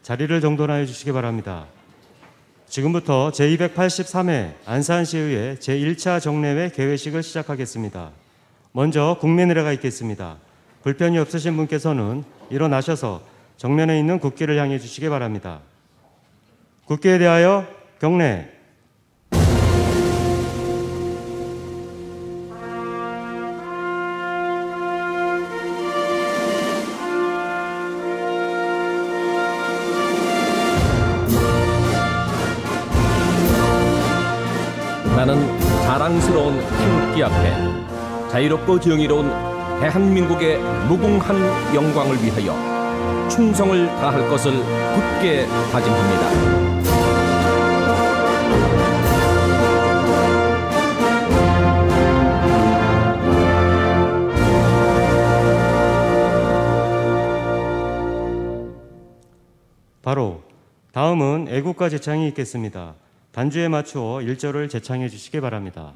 자리를 정돈하여 주시기 바랍니다. 지금부터 제283회 안산시의회 제1차 정례회 개회식을 시작하겠습니다. 먼저 국민의례가 있겠습니다. 불편이 없으신 분께서는 일어나셔서 정면에 있는 국기를 향해 주시기 바랍니다. 국기에 대하여 경례. 나는 자랑스러운 태극기 앞에 자유롭고 정의로운 대한민국의 무궁한 영광을 위하여 충성을 다할 것을 굳게 다짐합니다. 바로 다음은 애국가 제창이 있겠습니다. 반주에 맞추어 1절을 제창해 주시기 바랍니다.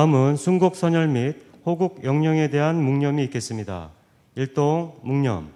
다음은 순국 선열 및 호국 영령에 대한 묵념이 있겠습니다. 일동 묵념.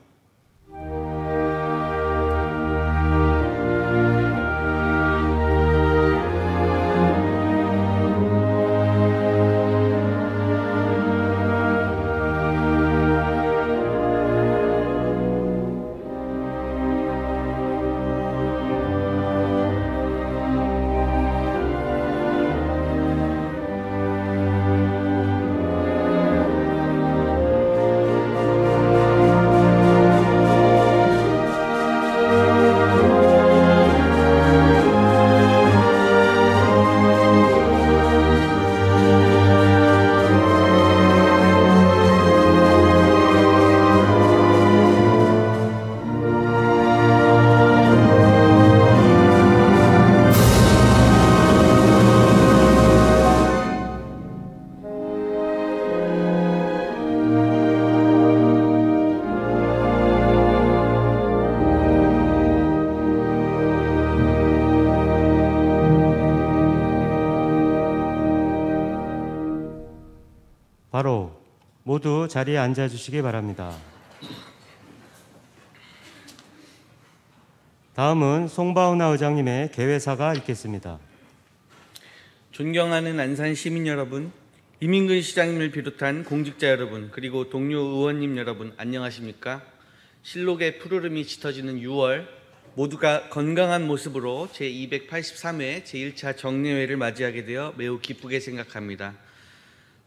바로 모두 자리에 앉아주시기 바랍니다. 다음은 송바우나 의장님의 개회사가 있겠습니다. 존경하는 안산 시민 여러분, 이민근 시장님을 비롯한 공직자 여러분, 그리고 동료 의원님 여러분, 안녕하십니까? 실록의 푸르름이 짙어지는 6월, 모두가 건강한 모습으로 제283회 제1차 정례회를 맞이하게 되어 매우 기쁘게 생각합니다.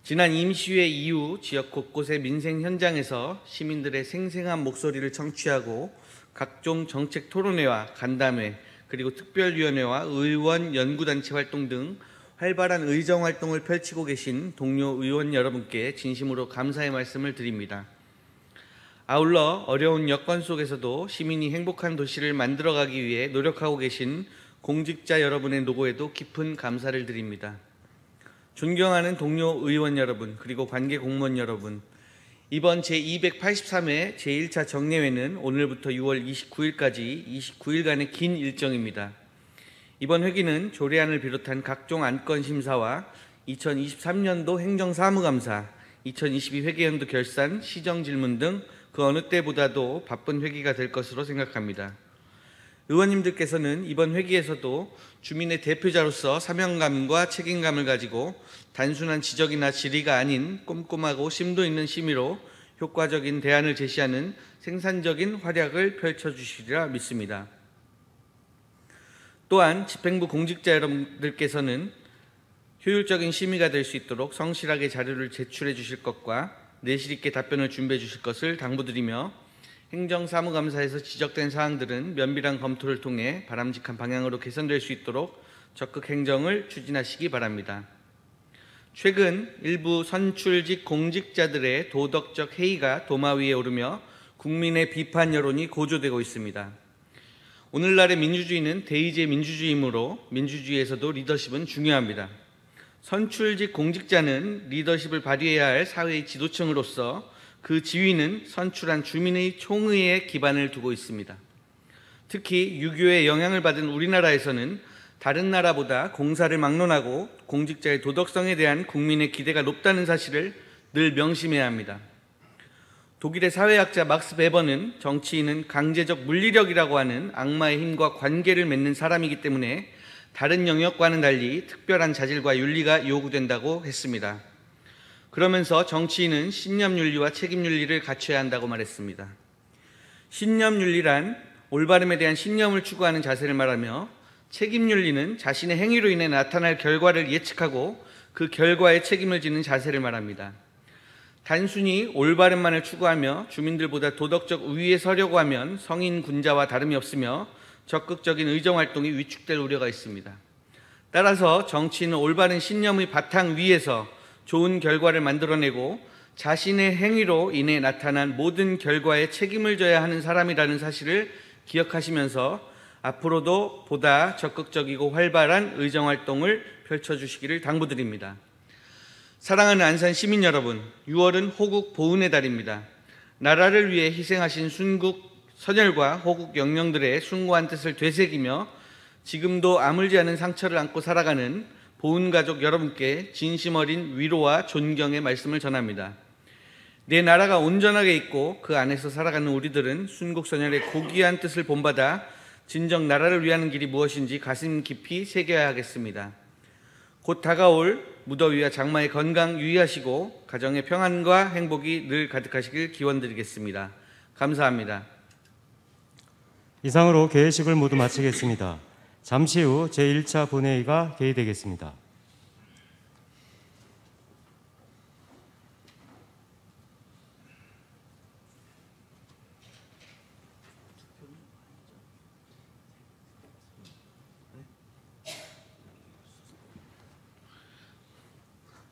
지난 임시회 이후 지역 곳곳의 민생 현장에서 시민들의 생생한 목소리를 청취하고 각종 정책 토론회와 간담회, 그리고 특별위원회와 의원 연구단체 활동 등 활발한 의정활동을 펼치고 계신 동료 의원 여러분께 진심으로 감사의 말씀을 드립니다. 아울러 어려운 여건 속에서도 시민이 행복한 도시를 만들어가기 위해 노력하고 계신 공직자 여러분의 노고에도 깊은 감사를 드립니다. 존경하는 동료 의원 여러분, 그리고 관계 공무원 여러분, 이번 제283회 제1차 정례회는 오늘부터 6월 29일까지 29일간의 긴 일정입니다. 이번 회기는 조례안을 비롯한 각종 안건 심사와 2023년도 행정사무감사, 2022 회계연도 결산, 시정질문 등 그 어느 때보다도 바쁜 회기가 될 것으로 생각합니다. 의원님들께서는 이번 회기에서도 주민의 대표자로서 사명감과 책임감을 가지고 단순한 지적이나 질의가 아닌 꼼꼼하고 심도 있는 심의로 효과적인 대안을 제시하는 생산적인 활약을 펼쳐주시리라 믿습니다. 또한 집행부 공직자 여러분들께서는 효율적인 심의가 될 수 있도록 성실하게 자료를 제출해 주실 것과 내실 있게 답변을 준비해 주실 것을 당부드리며 행정사무감사에서 지적된 사항들은 면밀한 검토를 통해 바람직한 방향으로 개선될 수 있도록 적극 행정을 추진하시기 바랍니다. 최근 일부 선출직 공직자들의 도덕적 해이가 도마 위에 오르며 국민의 비판 여론이 고조되고 있습니다. 오늘날의 민주주의는 대의제 민주주의이므로 민주주의에서도 리더십은 중요합니다. 선출직 공직자는 리더십을 발휘해야 할 사회의 지도층으로서 그 지위는 선출한 주민의 총의에 기반을 두고 있습니다. 특히 유교의 영향을 받은 우리나라에서는 다른 나라보다 공사를 막론하고 공직자의 도덕성에 대한 국민의 기대가 높다는 사실을 늘 명심해야 합니다. 독일의 사회학자 막스 베버는 정치인은 강제적 물리력이라고 하는 악마의 힘과 관계를 맺는 사람이기 때문에 다른 영역과는 달리 특별한 자질과 윤리가 요구된다고 했습니다. 그러면서 정치인은 신념윤리와 책임윤리를 갖춰야 한다고 말했습니다. 신념윤리란 올바름에 대한 신념을 추구하는 자세를 말하며 책임윤리는 자신의 행위로 인해 나타날 결과를 예측하고 그 결과에 책임을 지는 자세를 말합니다. 단순히 올바름만을 추구하며 주민들보다 도덕적 우위에 서려고 하면 성인 군자와 다름이 없으며 적극적인 의정활동이 위축될 우려가 있습니다. 따라서 정치인은 올바른 신념의 바탕 위에서 좋은 결과를 만들어내고 자신의 행위로 인해 나타난 모든 결과에 책임을 져야 하는 사람이라는 사실을 기억하시면서 앞으로도 보다 적극적이고 활발한 의정활동을 펼쳐주시기를 당부드립니다. 사랑하는 안산 시민 여러분, 6월은 호국 보훈의 달입니다. 나라를 위해 희생하신 순국 선열과 호국 영령들의 숭고한 뜻을 되새기며 지금도 아물지 않은 상처를 안고 살아가는 보훈가족 여러분께 진심 어린 위로와 존경의 말씀을 전합니다. 내 나라가 온전하게 있고 그 안에서 살아가는 우리들은 순국선열의 고귀한 뜻을 본받아 진정 나라를 위하는 길이 무엇인지 가슴 깊이 새겨야 하겠습니다. 곧 다가올 무더위와 장마의 건강 유의하시고 가정의 평안과 행복이 늘 가득하시길 기원드리겠습니다. 감사합니다. 이상으로 개회식을 모두 마치겠습니다. 잠시 후 제1차 본회의가 개의되겠습니다.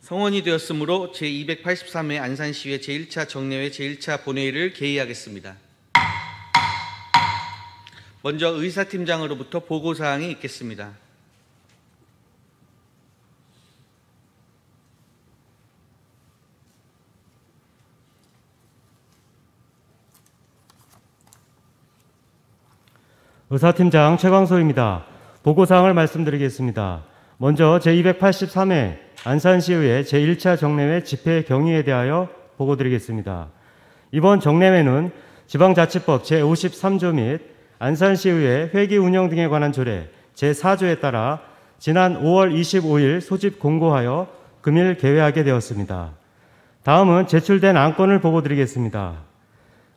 성원이 되었으므로 제283회 안산시의회 제1차 정례회 제1차 본회의를 개의하겠습니다. 먼저 의사팀장으로부터 보고사항이 있겠습니다. 의사팀장 최광소입니다. 보고사항을 말씀드리겠습니다. 먼저 제283회 안산시의회 제1차 정례회 집회 경위에 대하여 보고드리겠습니다. 이번 정례회는 지방자치법 제53조 및 안산시의회 회기 운영 등에 관한 조례 제4조에 따라 지난 5월 25일 소집 공고하여 금일 개회하게 되었습니다. 다음은 제출된 안건을 보고드리겠습니다.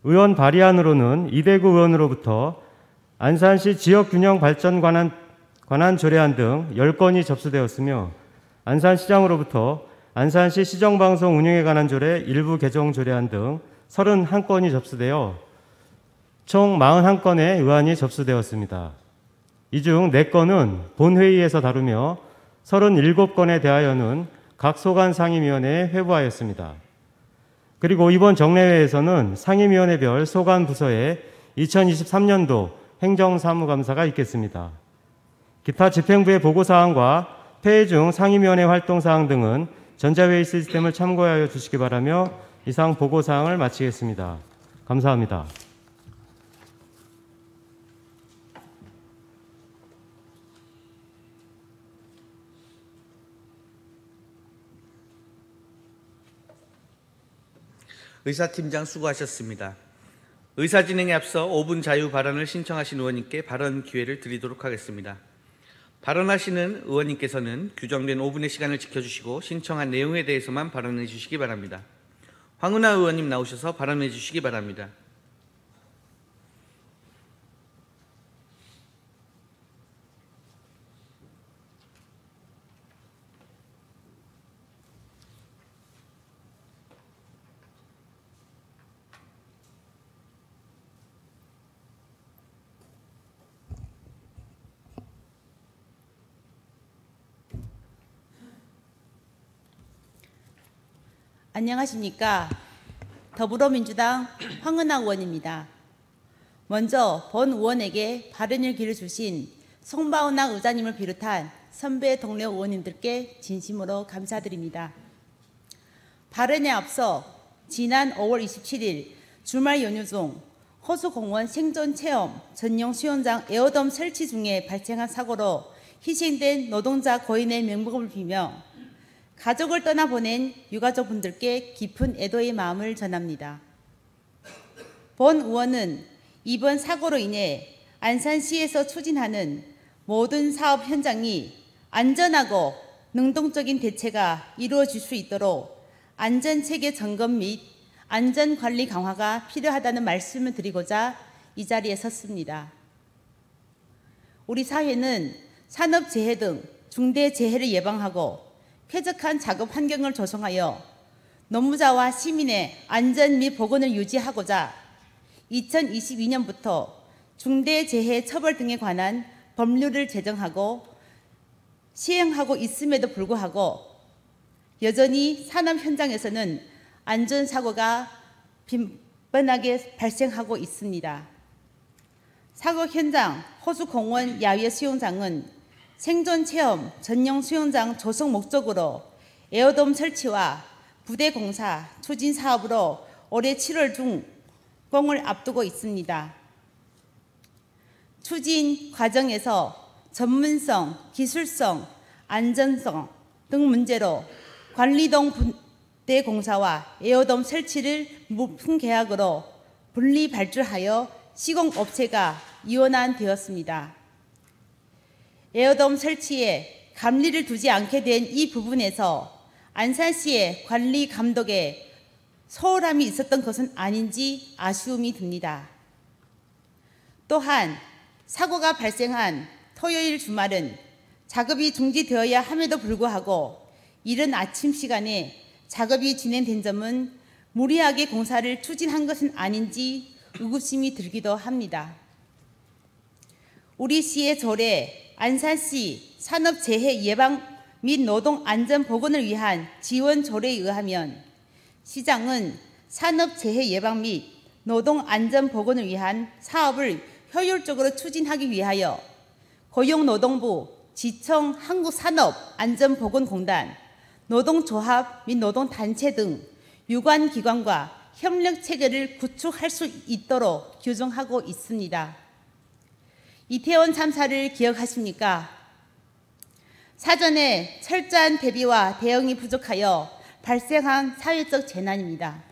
의원 발의안으로는 이대구 의원으로부터 안산시 지역균형 발전 관한 조례안 등 10건이 접수되었으며 안산시장으로부터 안산시 시정방송 운영에 관한 조례 일부 개정 조례안 등 31건이 접수되어 총 41건의 의안이 접수되었습니다. 이 중 4건은 본회의에서 다루며 37건에 대하여는 각 소관 상임위원회에 회부하였습니다. 그리고 이번 정례회에서는 상임위원회별 소관 부서에 2023년도 행정사무감사가 있겠습니다. 기타 집행부의 보고사항과 폐회 중 상임위원회 활동사항 등은 전자회의 시스템을 참고하여 주시기 바라며 이상 보고사항을 마치겠습니다. 감사합니다. 의사팀장 수고하셨습니다. 의사진행에 앞서 5분 자유 발언을 신청하신 의원님께 발언 기회를 드리도록 하겠습니다. 발언하시는 의원님께서는 규정된 5분의 시간을 지켜주시고 신청한 내용에 대해서만 발언해 주시기 바랍니다. 황운하 의원님 나오셔서 발언해 주시기 바랍니다. 안녕하십니까. 더불어민주당 황은하 의원입니다. 먼저 본 의원에게 발언을 기회 주신 송바운하 의장님을 비롯한 선배 동료 의원님들께 진심으로 감사드립니다. 발언에 앞서 지난 5월 27일 주말 연휴 중 호수공원 생존체험 전용 수영장 에어돔 설치 중에 발생한 사고로 희생된 노동자 고인의 명복을 빌며 가족을 떠나보낸 유가족분들께 깊은 애도의 마음을 전합니다. 본 의원은 이번 사고로 인해 안산시에서 추진하는 모든 사업 현장이 안전하고 능동적인 대체가 이루어질 수 있도록 안전체계 점검 및 안전관리 강화가 필요하다는 말씀을 드리고자 이 자리에 섰습니다. 우리 사회는 산업재해 등 중대재해를 예방하고 쾌적한 작업 환경을 조성하여 노무자와 시민의 안전 및 보건을 유지하고자 2022년부터 중대재해 처벌 등에 관한 법률을 제정하고 시행하고 있음에도 불구하고 여전히 산업 현장에서는 안전사고가 빈번하게 발생하고 있습니다. 사고 현장 호수공원 야외 수영장은 생존체험 전용 수영장 조성 목적으로 에어돔 설치와 부대 공사 추진 사업으로 올해 7월 중 공을 앞두고 있습니다. 추진 과정에서 전문성, 기술성, 안전성 등 문제로 관리동 부대 공사와 에어돔 설치를 무품 계약으로 분리 발주하여 시공업체가 이원안되었습니다. 에어돔 설치에 감리를 두지 않게 된 이 부분에서 안산시의 관리 감독에 소홀함이 있었던 것은 아닌지 아쉬움이 듭니다. 또한 사고가 발생한 토요일 주말은 작업이 중지되어야 함에도 불구하고 이른 아침 시간에 작업이 진행된 점은 무리하게 공사를 추진한 것은 아닌지 의구심이 들기도 합니다. 우리 시의 조례 안산시 산업재해 예방 및 노동안전보건을 위한 지원 조례에 의하면 시장은 산업재해 예방 및 노동안전보건을 위한 사업을 효율적으로 추진하기 위하여 고용노동부, 지청 한국산업안전보건공단, 노동조합 및 노동단체 등 유관기관과 협력체계를 구축할 수 있도록 규정하고 있습니다. 이태원 참사를 기억하십니까? 사전에 철저한 대비와 대응이 부족하여 발생한 사회적 재난입니다.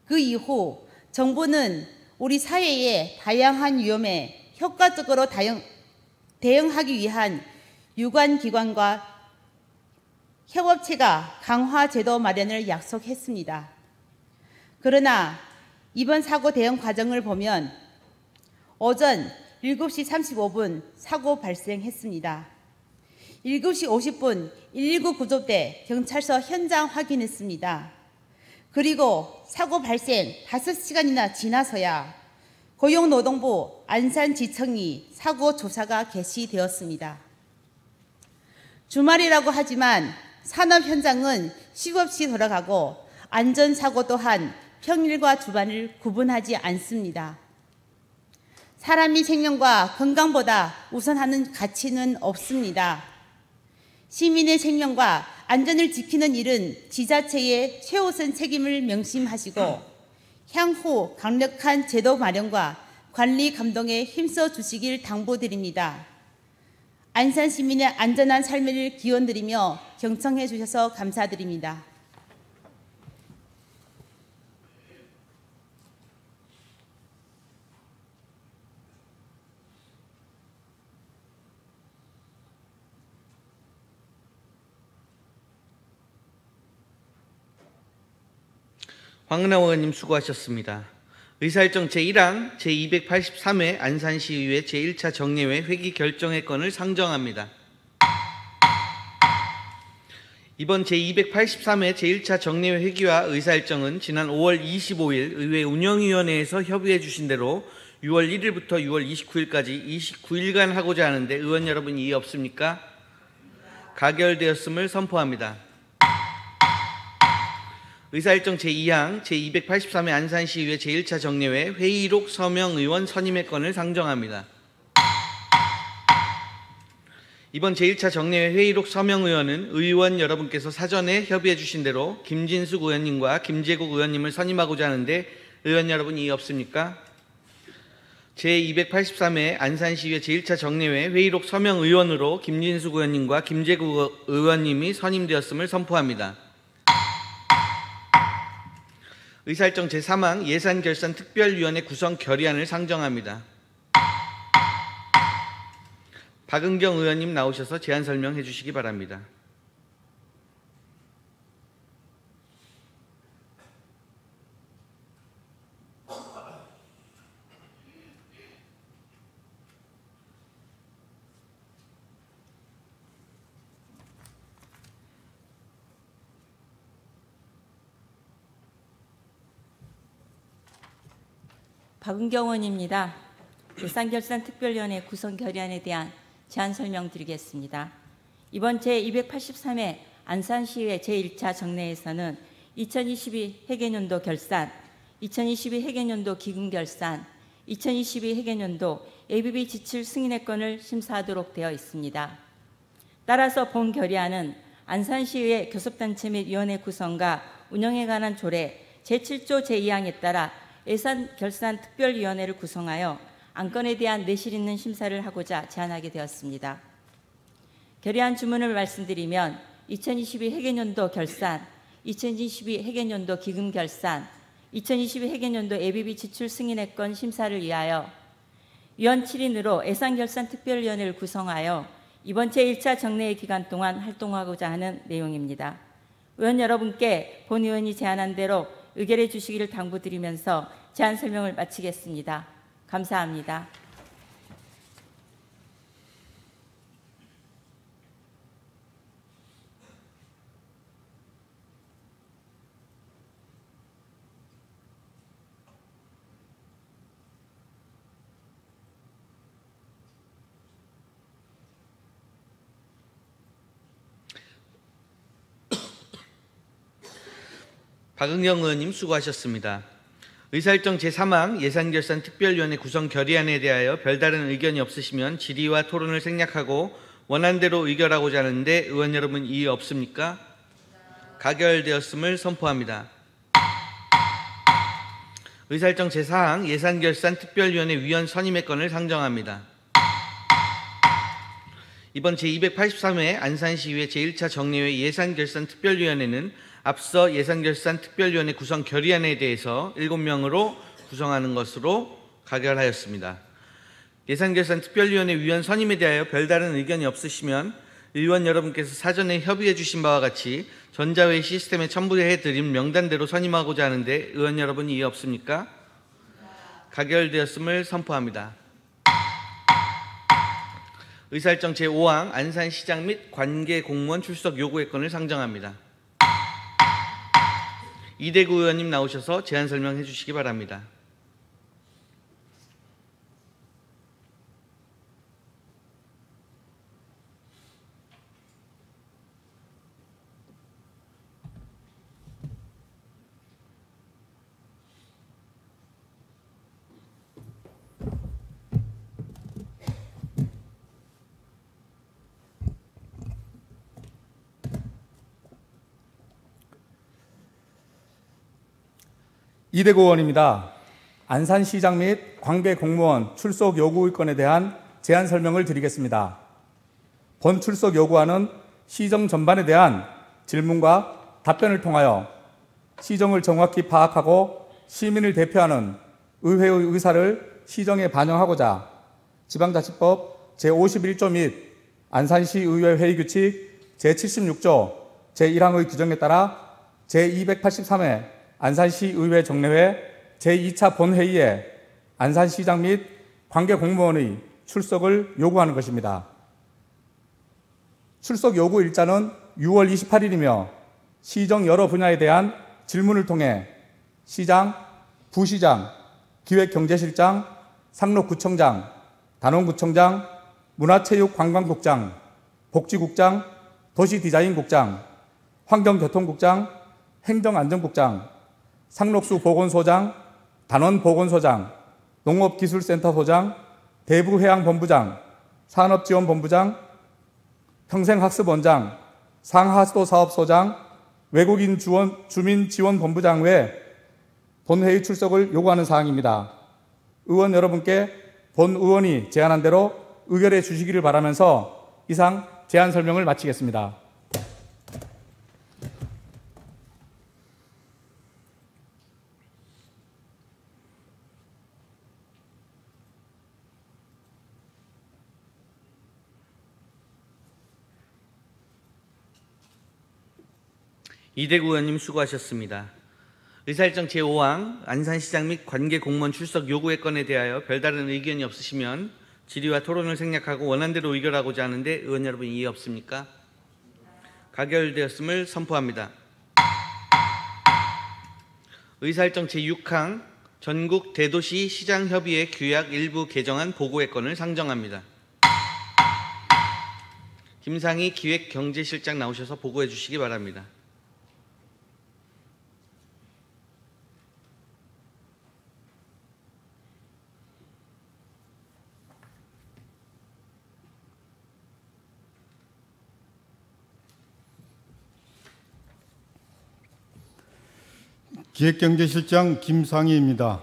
그 이후 정부는 우리 사회의 다양한 위험에 효과적으로 대응하기 위한 유관기관과 협업체가 강화 제도 마련을 약속했습니다. 그러나 이번 사고 대응 과정을 보면 오전 7시 35분 사고 발생했습니다. 7시 50분 119 구조대 경찰서 현장 확인했습니다. 그리고 사고 발생 5시간이나 지나서야 고용노동부 안산지청이 사고 조사가 개시되었습니다. 주말이라고 하지만 산업 현장은 쉼없이 돌아가고 안전사고 또한 평일과 주말을 구분하지 않습니다. 사람의 생명과 건강보다 우선하는 가치는 없습니다. 시민의 생명과 안전을 지키는 일은 지자체의 최우선 책임을 명심하시고 향후 강력한 제도 마련과 관리 감독에 힘써 주시길 당부드립니다. 안산 시민의 안전한 삶을 기원드리며 경청해 주셔서 감사드립니다. 황은하 의원님 수고하셨습니다. 의사일정 제1항 제283회 안산시의회 제1차 정례회 회기 결정의 건을 상정합니다. 이번 제283회 제1차 정례회 회기와 의사일정은 지난 5월 25일 의회 운영위원회에서 협의해 주신 대로 6월 1일부터 6월 29일까지 29일간 하고자 하는데 의원 여러분 이의 없습니까? 가결되었음을 선포합니다. 의사일정 제2항 제283회 안산시의회 제1차 정례회 회의록 서명 의원 선임의 건을 상정합니다. 이번 제1차 정례회 회의록 서명 의원은 의원 여러분께서 사전에 협의해 주신 대로 김진숙 의원님과 김재국 의원님을 선임하고자 하는데 의원 여러분 이의 없습니까? 제283회 안산시의회 제1차 정례회 회의록 서명 의원으로 김진숙 의원님과 김재국 의원님이 선임되었음을 선포합니다. 의사일정 제3항 예산결산특별위원회 구성 결의안을 상정합니다. 박은경 의원님 나오셔서 제안 설명해 주시기 바랍니다. 박은경 의원입니다. 예산결산특별위원회 구성 결의안에 대한 제안 설명드리겠습니다. 이번 제283회 안산시의회 제1차 정례에서는 2022 회계연도 결산, 2022 회계연도 기금 결산, 2022 회계연도 ABB 지출 승인의 건을 심사하도록 되어 있습니다. 따라서 본 결의안은 안산시의회 교섭단체 및 위원회 구성과 운영에 관한 조례 제7조 제2항에 따라 예산결산특별위원회를 구성하여 안건에 대한 내실 있는 심사를 하고자 제안하게 되었습니다. 결의안 주문을 말씀드리면 2022 회계연도 결산, 2022 회계연도 기금 결산, 2022 회계연도 ABB 지출 승인의 건 심사를 위하여 위원 7인으로 예산결산특별위원회를 구성하여 이번 제1차 정례회 기간 동안 활동하고자 하는 내용입니다. 의원 여러분께 본 의원이 제안한 대로 의결해 주시기를 당부드리면서 제안 설명을 마치겠습니다. 감사합니다. 박은경 의원님 수고하셨습니다. 의사일정 제3항 예산결산특별위원회 구성 결의안에 대하여 별다른 의견이 없으시면 질의와 토론을 생략하고 원안대로 의결하고자 하는데 의원 여러분 이의 없습니까? 가결되었음을 선포합니다. 의사일정 제4항 예산결산특별위원회 위원 선임의 건을 상정합니다. 이번 제283회 안산시의회 제1차 정례회 예산결산특별위원회는 앞서 예산결산특별위원회 구성 결의안에 대해서 7명으로 구성하는 것으로 가결하였습니다. 예산결산특별위원회 위원 선임에 대하여 별다른 의견이 없으시면 의원 여러분께서 사전에 협의해 주신 바와 같이 전자회의 시스템에 첨부해 드린 명단대로 선임하고자 하는데 의원 여러분 이의 없습니까? 가결되었음을 선포합니다. 의사일정 제5항 안산시장 및 관계 공무원 출석 요구의 건을 상정합니다. 이대구 의원님 나오셔서 제안 설명해 주시기 바랍니다. 이대구 의원입니다. 안산시장 및 관계 공무원 출석 요구 건에 대한 제안 설명을 드리겠습니다. 본 출석 요구안은 시정 전반에 대한 질문과 답변을 통하여 시정을 정확히 파악하고 시민을 대표하는 의회의 의사를 시정에 반영하고자 지방자치법 제51조 및 안산시의회 회의규칙 제76조 제1항의 규정에 따라 제283회 안산시의회 정례회 제2차 본회의에 안산시장 및 관계공무원의 출석을 요구하는 것입니다. 출석 요구 일자는 6월 28일이며 시정 여러 분야에 대한 질문을 통해 시장, 부시장, 기획경제실장, 상록구청장, 단원구청장, 문화체육관광국장, 복지국장, 도시디자인국장, 환경교통국장, 행정안전국장, 상록수보건소장, 단원보건소장, 농업기술센터소장, 대부해양본부장, 산업지원본부장, 평생학습원장, 상하수도사업소장, 외국인 주민지원본부장 외 본회의 출석을 요구하는 사항입니다. 의원 여러분께 본 의원이 제안한 대로 의결해 주시기를 바라면서 이상 제안 설명을 마치겠습니다. 이대구 의원님 수고하셨습니다. 의사일정 제5항 안산시장 및 관계공무원 출석 요구의 건에 대하여 별다른 의견이 없으시면 질의와 토론을 생략하고 원안대로 의결하고자 하는데 의원 여러분 이해 없습니까? 가결되었음을 선포합니다. 의사일정 제6항 전국 대도시 시장협의회 규약 일부 개정안 보고의 건을 상정합니다. 김상희 기획경제실장 나오셔서 보고해 주시기 바랍니다. 기획경제실장 김상희입니다.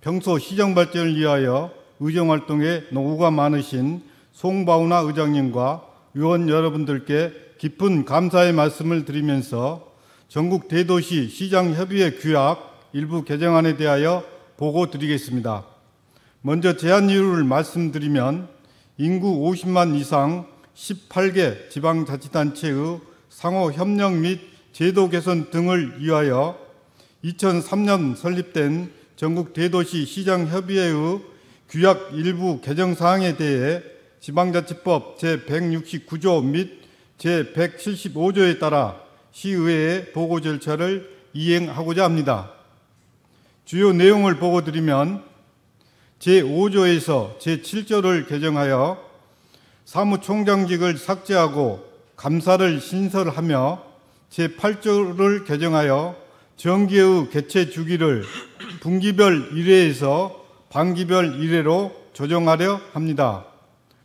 평소 시정 발전을 위하여 의정활동에 노고가 많으신 송바우나 의장님과 의원 여러분들께 깊은 감사의 말씀을 드리면서 전국 대도시 시장협의회 규약 일부 개정안에 대하여 보고 드리겠습니다. 먼저 제안 이유를 말씀드리면 인구 50만 이상 18개 지방자치단체의 상호 협력 및 제도 개선 등을 위하여 2003년 설립된 전국 대도시 시장협의회의 규약 일부 개정 사항에 대해 지방자치법 제169조 및 제175조에 따라 시의회의 보고 절차를 이행하고자 합니다. 주요 내용을 보고 드리면 제5조에서 제7조를 개정하여 사무총장직을 삭제하고 감사를 신설하며 제8조를 개정하여 정기의 개최 주기를 분기별 1회에서 반기별 1회로 조정하려 합니다.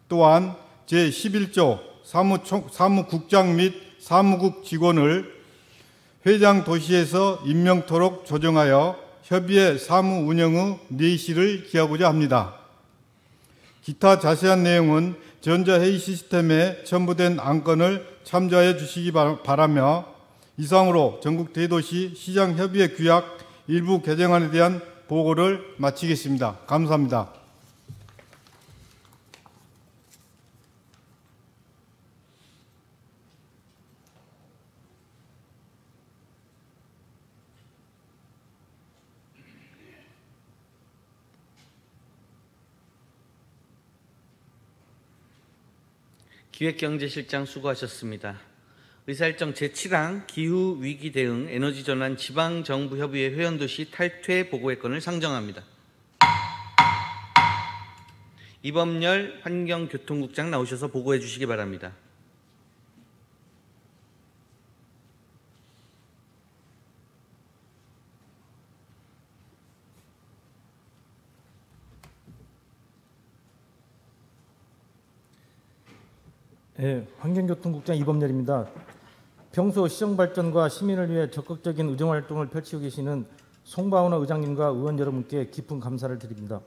또한 제11조 사무국장 및 사무국 직원을 회장 도시에서 임명토록 조정하여 협의회 사무 운영의 내실을 기하고자 합니다. 기타 자세한 내용은 전자회의 시스템에 첨부된 안건을 참조해 주시기 바라며 이상으로 전국 대도시 시장협의회 규약 일부 개정안에 대한 보고를 마치겠습니다. 감사합니다. 기획경제실장 수고하셨습니다. 의사일정 제7항 기후위기 대응 에너지전환 지방정부협의회 회원도시 탈퇴 보고의 건을 상정합니다. 이범열 환경교통국장 나오셔서 보고해 주시기 바랍니다. 네, 환경교통국장 이범열입니다. 평소 시정발전과 시민을 위해 적극적인 의정활동을 펼치고 계시는 송바우나 의장님과 의원 여러분께 깊은 감사를 드립니다.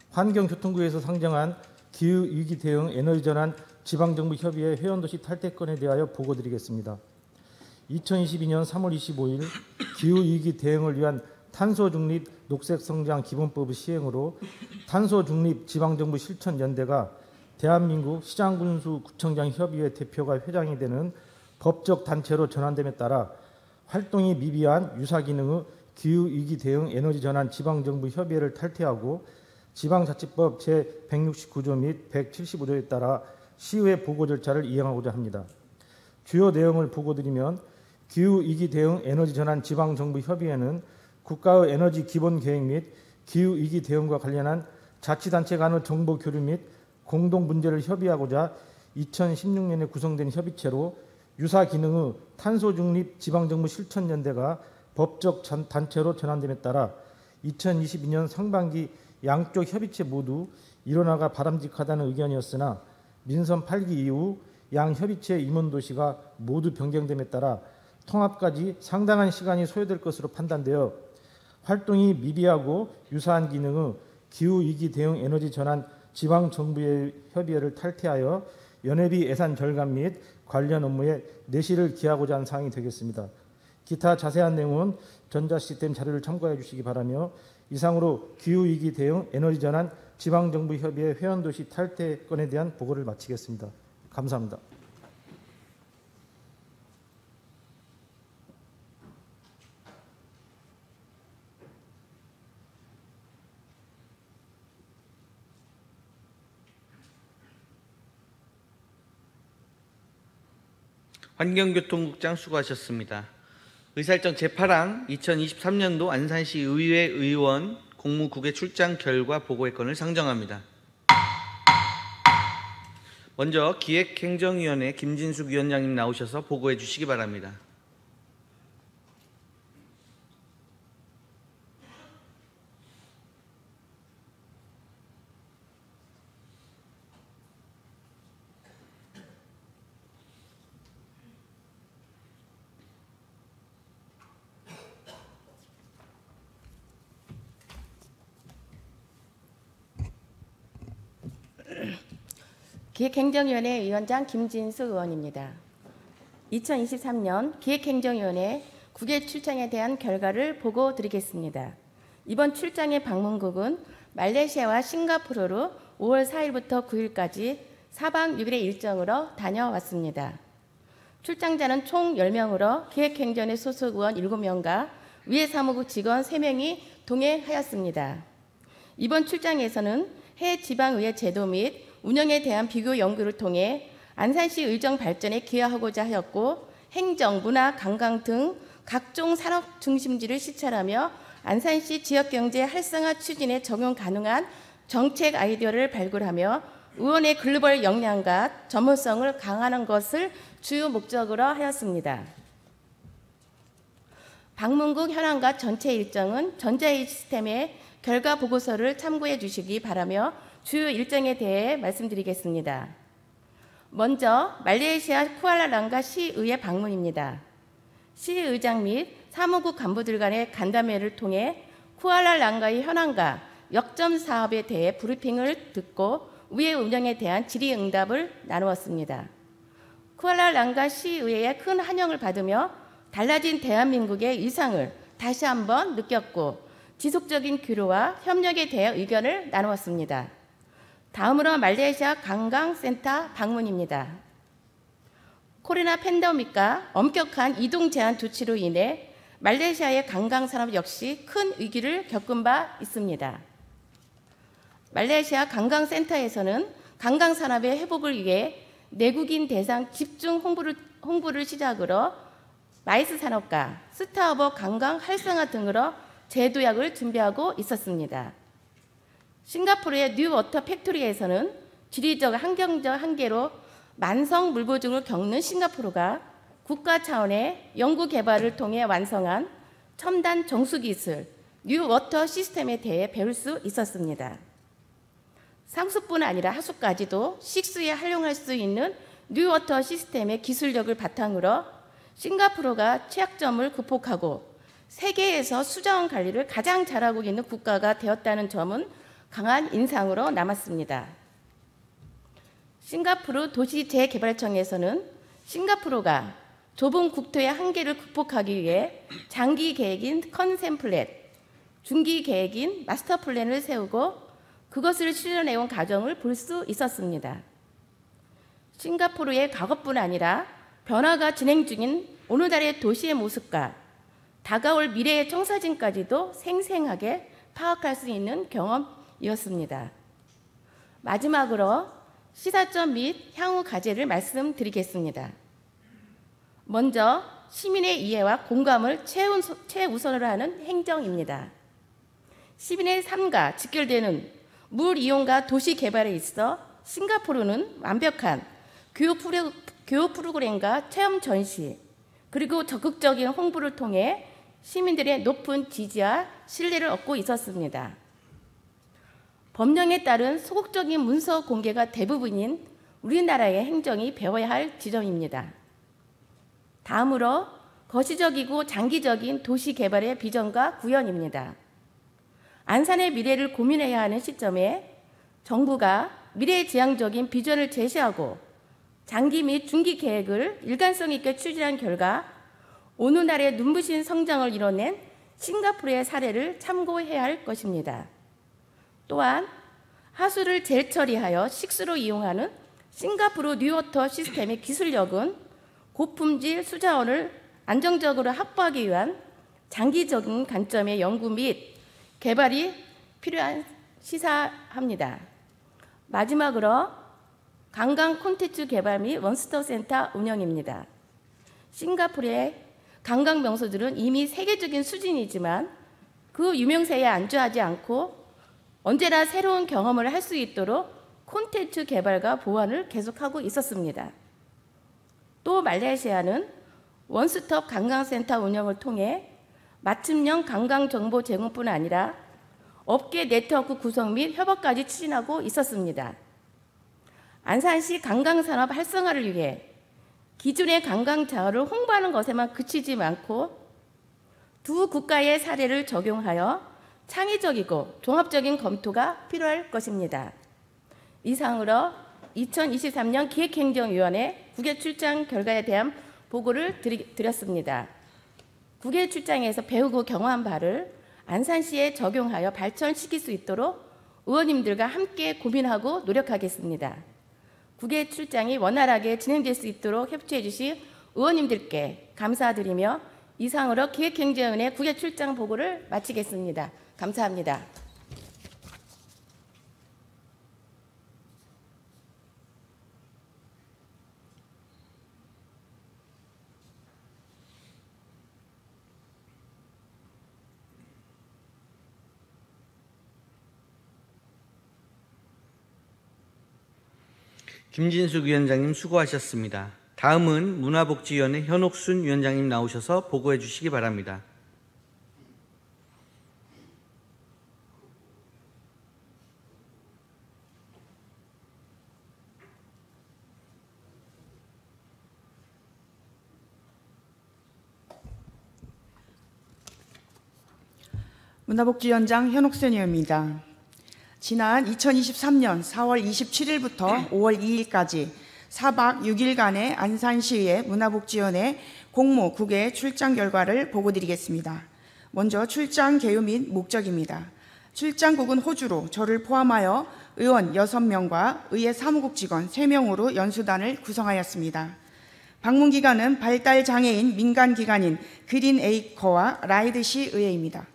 환경교통부에서 상정한 기후위기 대응 에너지전환 지방정부협의회 회원도시 탈퇴건에 대하여 보고드리겠습니다. 2022년 3월 25일 기후위기 대응을 위한 탄소중립 녹색성장 기본법의 시행으로 탄소중립 지방정부 실천연대가 대한민국 시장군수 구청장 협의회 대표가 회장이 되는 법적 단체로 전환됨에 따라 활동이 미비한 유사기능의 기후위기 대응 에너지 전환 지방정부 협의회를 탈퇴하고 지방자치법 제169조 및 175조에 따라 시의회 보고 절차를 이행하고자 합니다. 주요 내용을 보고드리면 기후위기 대응 에너지 전환 지방정부 협의회는 국가의 에너지 기본계획 및 기후위기 대응과 관련한 자치단체 간의 정보 교류 및 공동 문제를 협의하고자 2016년에 구성된 협의체로 유사 기능의 탄소중립 지방정부 실천연대가 법적 단체로 전환됨에 따라 2022년 상반기 양쪽 협의체 모두 일원화가 바람직하다는 의견이었으나 민선 8기 이후 양 협의체 임원도시가 모두 변경됨에 따라 통합까지 상당한 시간이 소요될 것으로 판단되어 활동이 미비하고 유사한 기능의 기후위기 대응 에너지 전환 지방정부의 협의회를 탈퇴하여 연회비 예산 절감 및 관련 업무에 내실을 기하고자 한 사항이 되겠습니다. 기타 자세한 내용은 전자시스템 자료를 참고해 주시기 바라며 이상으로 기후위기 대응 에너지 전환 지방정부 협의회 회원도시 탈퇴 건에 대한 보고를 마치겠습니다. 감사합니다. 환경교통국장 수고하셨습니다. 의사일정 제8항 2023년도 안산시 의회 의원 공무국외 출장 결과 보고의 건을 상정합니다. 먼저 기획행정위원회 김진숙 위원장님 나오셔서 보고해 주시기 바랍니다. 기획행정위원회 위원장 김진숙 의원입니다. 2023년 기획행정위원회 국외 출장에 대한 결과를 보고 드리겠습니다. 이번 출장의 방문국은 말레이시아와 싱가포르로 5월 4일부터 9일까지 4박 6일의 일정으로 다녀왔습니다. 출장자는 총 10명으로 기획행정회 소속 의원 7명과 위해 사무국 직원 3명이 동행하였습니다. 이번 출장에서는 해외 지방의회 제도 및 운영에 대한 비교 연구를 통해 안산시 의정 발전에 기여하고자 하였고 행정, 문화, 관광 등 각종 산업 중심지를 시찰하며 안산시 지역경제 활성화 추진에 적용 가능한 정책 아이디어를 발굴하며 의원의 글로벌 역량과 전문성을 강화하는 것을 주요 목적으로 하였습니다. 방문국 현황과 전체 일정은 전자회의 시스템의 결과 보고서를 참고해 주시기 바라며 주요 일정에 대해 말씀드리겠습니다. 먼저 말레이시아 쿠알라랑가 시의회 방문입니다. 시의장 및 사무국 간부들 간의 간담회를 통해 쿠알라랑가의 현황과 역점 사업에 대해 브리핑을 듣고 의회 운영에 대한 질의응답을 나누었습니다. 쿠알라랑가 시의회의 큰 환영을 받으며 달라진 대한민국의 위상을 다시 한번 느꼈고 지속적인 교류와 협력에 대해 의견을 나누었습니다. 다음으로 말레이시아 관광센터 방문입니다. 코로나 팬데믹과 엄격한 이동 제한 조치로 인해 말레이시아의 관광산업 역시 큰 위기를 겪은 바 있습니다. 말레이시아 관광센터에서는 관광산업의 회복을 위해 내국인 대상 집중 홍보를 시작으로 마이스 산업과 스타트업 관광 활성화 등으로 제도약을 준비하고 있었습니다. 싱가포르의 뉴워터 팩토리에서는 지리적 환경적 한계로 만성 물 부족을 겪는 싱가포르가 국가 차원의 연구 개발을 통해 완성한 첨단 정수 기술 뉴워터 시스템에 대해 배울 수 있었습니다. 상수뿐 아니라 하수까지도 식수에 활용할 수 있는 뉴워터 시스템의 기술력을 바탕으로 싱가포르가 취약점을 극복하고 세계에서 수자원 관리를 가장 잘하고 있는 국가가 되었다는 점은 강한 인상으로 남았습니다. 싱가포르 도시재개발청에서는 싱가포르가 좁은 국토의 한계를 극복하기 위해 장기 계획인 컨셉 플랜, 중기 계획인 마스터 플랜을 세우고 그것을 실현해온 과정을 볼 수 있었습니다. 싱가포르의 과거뿐 아니라 변화가 진행 중인 오늘날의 도시의 모습과 다가올 미래의 청사진까지도 생생하게 파악할 수 있는 경험이었습니다. 마지막으로 시사점 및 향후 과제를 말씀드리겠습니다. 먼저 시민의 이해와 공감을 최우선으로 하는 행정입니다. 시민의 삶과 직결되는 물 이용과 도시 개발에 있어 싱가포르는 완벽한 교육 프로그램과 체험 전시, 그리고 적극적인 홍보를 통해 시민들의 높은 지지와 신뢰를 얻고 있었습니다. 법령에 따른 소극적인 문서 공개가 대부분인 우리나라의 행정이 배워야 할 지점입니다. 다음으로 거시적이고 장기적인 도시 개발의 비전과 구현입니다. 안산의 미래를 고민해야 하는 시점에 정부가 미래지향적인 비전을 제시하고 장기 및 중기 계획을 일관성 있게 추진한 결과 오늘날의 눈부신 성장을 이뤄낸 싱가포르의 사례를 참고해야 할 것입니다. 또한 하수를 젤 처리하여 식수로 이용하는 싱가포르 뉴워터 시스템의 기술력은 고품질 수자원을 안정적으로 확보하기 위한 장기적인 관점의 연구 및 개발이 필요한 시사합니다. 마지막으로 관광 콘텐츠 개발 및 원스톱 센터 운영입니다. 싱가포르의 관광 명소들은 이미 세계적인 수준이지만 그 유명세에 안주하지 않고 언제나 새로운 경험을 할 수 있도록 콘텐츠 개발과 보완을 계속하고 있었습니다. 또 말레이시아는 원스톱 관광센터 운영을 통해 맞춤형 관광 정보 제공뿐 아니라 업계 네트워크 구성 및 협업까지 추진하고 있었습니다. 안산시 관광산업 활성화를 위해 기존의 관광 자원을 홍보하는 것에만 그치지 않고 두 국가의 사례를 적용하여 창의적이고 종합적인 검토가 필요할 것입니다. 이상으로 2023년 기획행정위원회 국외 출장 결과에 대한 보고를 드렸습니다. 국외 출장에서 배우고 경험한 바를 안산시에 적용하여 발전시킬 수 있도록 의원님들과 함께 고민하고 노력하겠습니다. 국외 출장이 원활하게 진행될 수 있도록 협조해 주신 의원님들께 감사드리며 이상으로 기획행정위원회 국외 출장 보고를 마치겠습니다. 감사합니다. 김진숙 위원장님 수고하셨습니다. 다음은 문화복지위원회 현옥순 위원장님 나오셔서 보고해 주시기 바랍니다. 문화복지위원장 현옥순 의원입니다. 지난 2023년 4월 27일부터 5월 2일까지 4박 6일간의 안산시의 문화복지위원회 공모 국외 출장 결과를 보고드리겠습니다. 먼저 출장 개요 및 목적입니다. 출장국은 호주로 저를 포함하여 의원 6명과 의회 사무국 직원 3명으로 연수단을 구성하였습니다. 방문 기관은 발달장애인 민간기관인 그린에이커와 라이드시 의회입니다.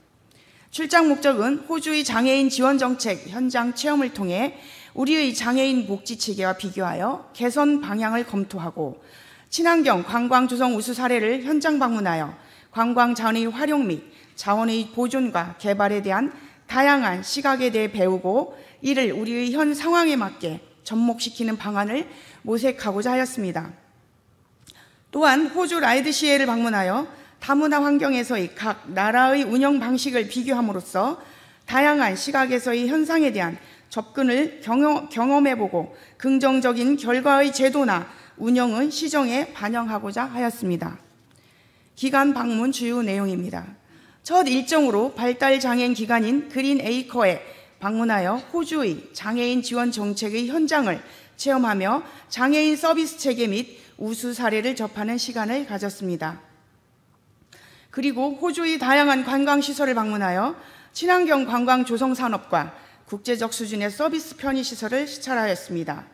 출장 목적은 호주의 장애인 지원 정책 현장 체험을 통해 우리의 장애인 복지 체계와 비교하여 개선 방향을 검토하고 친환경 관광 조성 우수 사례를 현장 방문하여 관광 자원의 활용 및 자원의 보존과 개발에 대한 다양한 시각에 대해 배우고 이를 우리의 현 상황에 맞게 접목시키는 방안을 모색하고자 하였습니다. 또한 호주 라이드시에를 방문하여 다문화 환경에서의 각 나라의 운영 방식을 비교함으로써 다양한 시각에서의 현상에 대한 접근을 경험해보고 긍정적인 결과의 제도나 운영의 시정에 반영하고자 하였습니다. 기관 방문 주요 내용입니다. 첫 일정으로 발달장애인 기관인 그린에이커에 방문하여 호주의 장애인 지원 정책의 현장을 체험하며 장애인 서비스 체계 및 우수 사례를 접하는 시간을 가졌습니다. 그리고 호주의 다양한 관광시설을 방문하여 친환경 관광 조성 산업과 국제적 수준의 서비스 편의시설을 시찰하였습니다.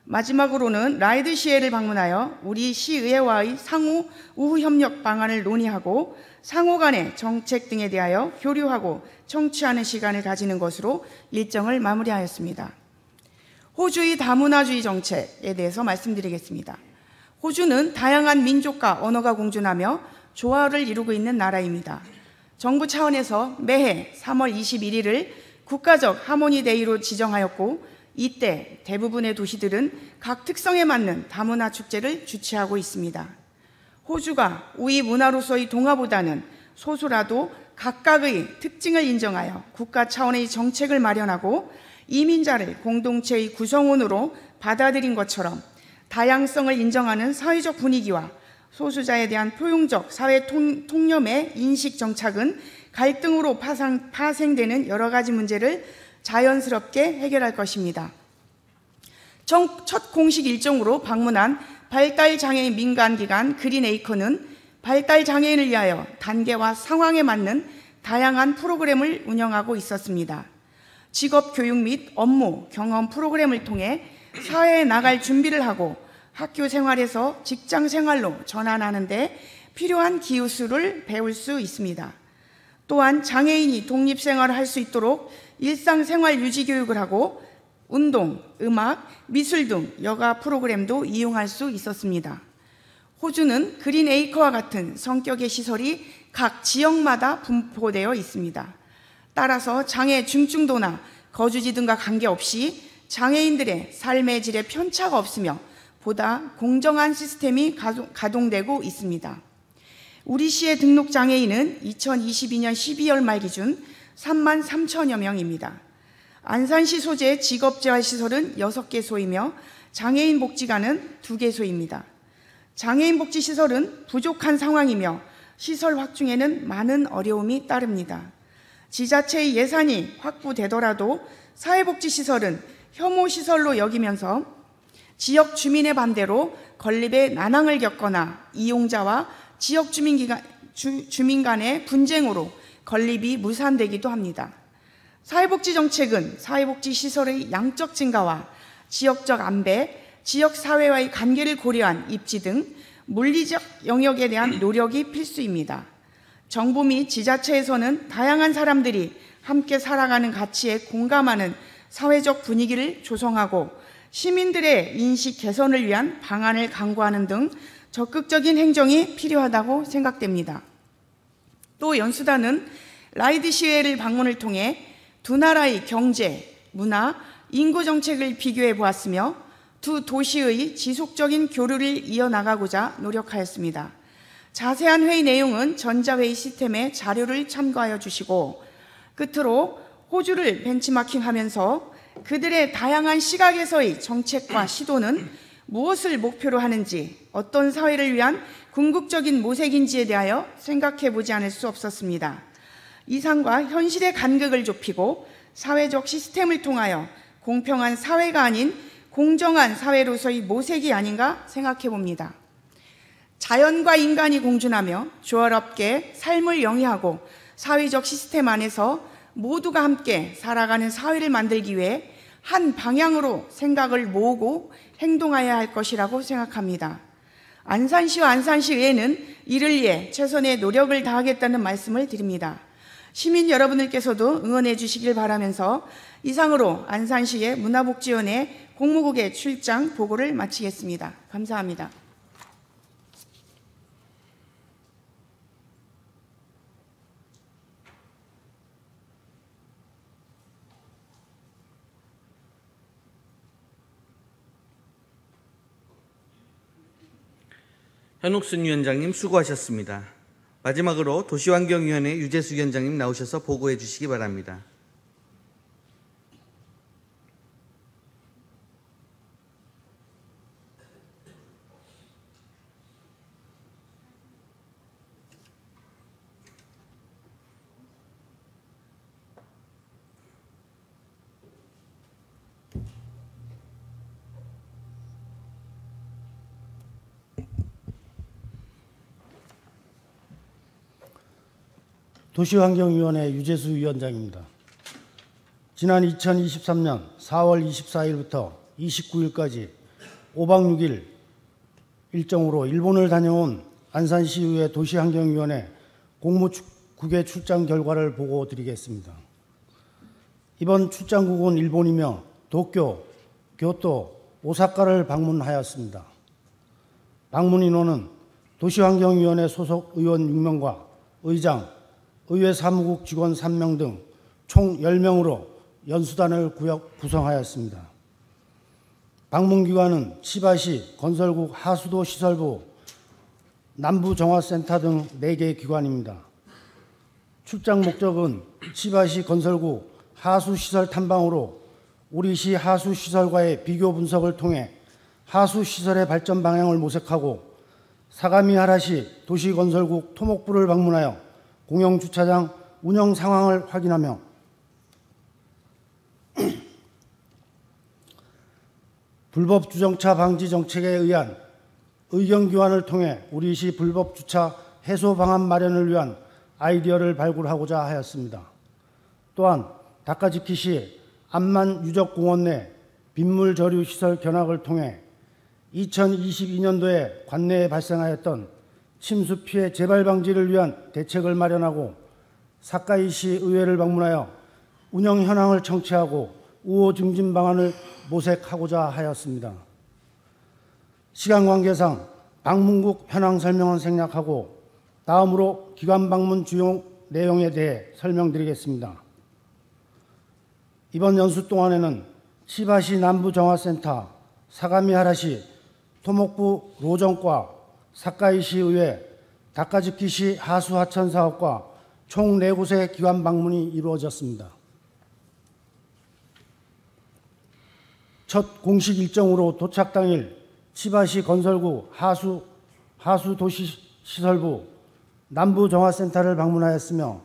마지막으로는 라이드시에를 방문하여 우리 시의회와의 상호 우후 협력 방안을 논의하고 상호 간의 정책 등에 대하여 교류하고 청취하는 시간을 가지는 것으로 일정을 마무리하였습니다. 호주의 다문화주의 정책에 대해서 말씀드리겠습니다. 호주는 다양한 민족과 언어가 공존하며 조화를 이루고 있는 나라입니다. 정부 차원에서 매해 3월 21일을 국가적 하모니 데이로 지정하였고 이때 대부분의 도시들은 각 특성에 맞는 다문화 축제를 주최하고 있습니다. 호주가 우리 문화로서의 동화보다는 소수라도 각각의 특징을 인정하여 국가 차원의 정책을 마련하고 이민자를 공동체의 구성원으로 받아들인 것처럼 다양성을 인정하는 사회적 분위기와 소수자에 대한 포용적 사회 통념의 인식 정착은 갈등으로 파생되는 여러 가지 문제를 자연스럽게 해결할 것입니다. 첫 공식 일정으로 방문한 발달장애인 민간기관 그린에이커는 발달장애인을 위하여 단계와 상황에 맞는 다양한 프로그램을 운영하고 있었습니다. 직업교육 및 업무, 경험 프로그램을 통해 사회에 나갈 준비를 하고 학교 생활에서 직장 생활로 전환하는 데 필요한 기술을 배울 수 있습니다. 또한 장애인이 독립생활을 할 수 있도록 일상생활 유지 교육을 하고 운동, 음악, 미술 등 여가 프로그램도 이용할 수 있었습니다. 호주는 그린에이커와 같은 성격의 시설이 각 지역마다 분포되어 있습니다. 따라서 장애 중증도나 거주지 등과 관계없이 장애인들의 삶의 질에 편차가 없으며 보다 공정한 시스템이 가동되고 있습니다. 우리 시의 등록 장애인은 2022년 12월 말 기준 3만 3천여 명입니다. 안산시 소재 직업재활시설은 6개소이며 장애인 복지관은 2개소입니다. 장애인 복지시설은 부족한 상황이며 시설 확충에는 많은 어려움이 따릅니다. 지자체의 예산이 확보되더라도 사회복지시설은 혐오시설로 여기면서 지역 주민의 반대로 건립에 난항을 겪거나 이용자와 지역 주민 간의 분쟁으로 건립이 무산되기도 합니다. 사회복지 정책은 사회복지시설의 양적 증가와 지역적 안배, 지역사회와의 관계를 고려한 입지 등 물리적 영역에 대한 노력이 필수입니다. 정부 및 지자체에서는 다양한 사람들이 함께 살아가는 가치에 공감하는 사회적 분위기를 조성하고 시민들의 인식 개선을 위한 방안을 강구하는 등 적극적인 행정이 필요하다고 생각됩니다. 또 연수단은 라이드시에를 방문을 통해 두 나라의 경제, 문화, 인구 정책을 비교해 보았으며 두 도시의 지속적인 교류를 이어나가고자 노력하였습니다. 자세한 회의 내용은 전자회의 시스템의 자료를 참고하여 주시고 끝으로 호주를 벤치마킹하면서 그들의 다양한 시각에서의 정책과 시도는 무엇을 목표로 하는지, 어떤 사회를 위한 궁극적인 모색인지에 대하여 생각해 보지 않을 수 없었습니다. 이상과 현실의 간극을 좁히고 사회적 시스템을 통하여 공평한 사회가 아닌 공정한 사회로서의 모색이 아닌가 생각해 봅니다. 자연과 인간이 공존하며 조화롭게 삶을 영위하고 사회적 시스템 안에서 모두가 함께 살아가는 사회를 만들기 위해 한 방향으로 생각을 모으고 행동해야 할 것이라고 생각합니다. 안산시와 안산시의회는 이를 위해 최선의 노력을 다하겠다는 말씀을 드립니다. 시민 여러분들께서도 응원해 주시길 바라면서 이상으로 안산시의 문화복지원의 공무국의 출장 보고를 마치겠습니다. 감사합니다. 현옥순 위원장님 수고하셨습니다. 마지막으로 도시환경위원회 유재수 위원장님 나오셔서 보고해 주시기 바랍니다. 도시환경위원회 유재수 위원장입니다. 지난 2023년 4월 24일부터 29일까지 5박 6일 일정으로 일본을 다녀온 안산시의회 도시환경위원회 공무국외 출장 결과를 보고 드리겠습니다. 이번 출장국은 일본이며 도쿄, 교토, 오사카를 방문하였습니다. 방문 인원은 도시환경위원회 소속 의원 6명과 의장, 의회 사무국 직원 3명 등 총 10명으로 연수단을 구성하였습니다. 방문기관은 치바시 건설국 하수도 시설부, 남부정화센터 등 4개 기관입니다. 출장 목적은 치바시 건설국 하수시설 탐방으로 우리시 하수시설과의 비교 분석을 통해 하수시설의 발전 방향을 모색하고 사가미 하라시 도시건설국 토목부를 방문하여 공영주차장 운영 상황을 확인하며 불법 주정차 방지 정책에 의한 의견 교환을 통해 우리시 불법 주차 해소 방안 마련을 위한 아이디어를 발굴하고자 하였습니다. 또한 다카지키시 암만 유적공원 내 빗물 저류 시설 견학을 통해 2022년도에 관내에 발생하였던 침수 피해 재발 방지를 위한 대책을 마련하고 사카이시 의회를 방문하여 운영 현황을 청취하고 우호 증진 방안을 모색하고자 하였습니다. 시간 관계상 방문국 현황 설명은 생략하고 다음으로 기관 방문 주요 내용에 대해 설명드리겠습니다. 이번 연수 동안에는 치바시 남부정화센터, 사가미 하라시, 토목부 로정과, 사카이시 의회, 다카즈키시 하수하천 사업과 총 4곳의 기관 방문이 이루어졌습니다. 첫 공식 일정으로 도착 당일 치바시 건설구 하수도시시설부 남부정화센터를 방문하였으며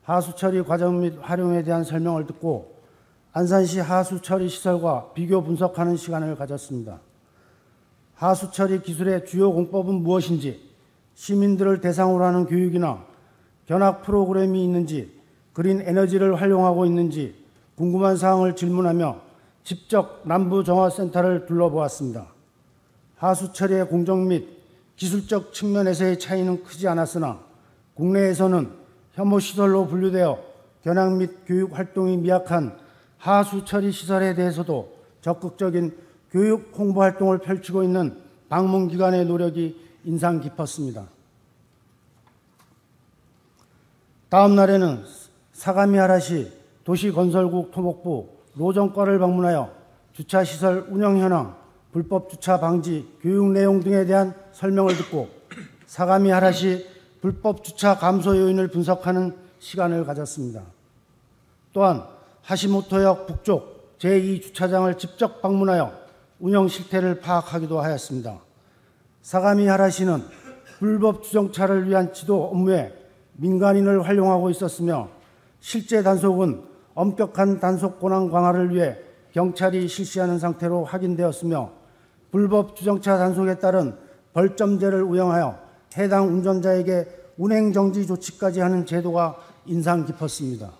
하수처리 과정 및 활용에 대한 설명을 듣고 안산시 하수처리 시설과 비교 분석하는 시간을 가졌습니다. 하수처리 기술의 주요 공법은 무엇인지, 시민들을 대상으로 하는 교육이나 견학 프로그램이 있는지, 그린 에너지를 활용하고 있는지 궁금한 사항을 질문하며 직접 남부정화센터를 둘러보았습니다. 하수처리의 공정 및 기술적 측면에서의 차이는 크지 않았으나 국내에서는 혐오시설로 분류되어 견학 및 교육 활동이 미약한 하수처리 시설에 대해서도 적극적인 교육 홍보 활동을 펼치고 있는 방문기관의 노력이 인상 깊었습니다. 다음 날에는 사가미 하라시 도시건설국 토목부 로정과를 방문하여 주차시설 운영 현황, 불법 주차 방지, 교육 내용 등에 대한 설명을 듣고 사가미 하라시 불법 주차 감소 요인을 분석하는 시간을 가졌습니다. 또한 하시모토역 북쪽 제2주차장을 직접 방문하여 운영 실태를 파악하기도 하였습니다. 사가미 하라시는 불법 주정차를 위한 지도 업무에 민간인을 활용하고 있었으며 실제 단속은 엄격한 단속 권한 강화를 위해 경찰이 실시하는 상태로 확인되었으며 불법 주정차 단속에 따른 벌점제를 운영하여 해당 운전자에게 운행정지 조치까지 하는 제도가 인상 깊었습니다.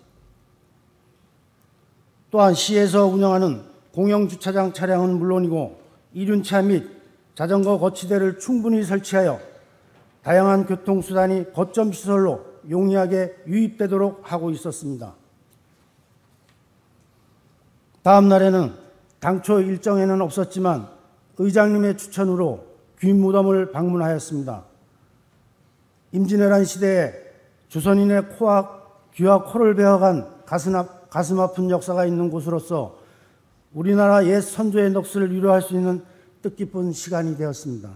또한 시에서 운영하는 공영주차장 차량은 물론이고 이륜차 및 자전거 거치대를 충분히 설치하여 다양한 교통수단이 거점시설로 용이하게 유입되도록 하고 있었습니다. 다음 날에는 당초 일정에는 없었지만 의장님의 추천으로 귀무덤을 방문하였습니다. 임진왜란 시대에 조선인의 귀와 코를 베어간 가슴 아픈 역사가 있는 곳으로서 우리나라 옛 선조의 넋을 위로할 수 있는 뜻깊은 시간이 되었습니다.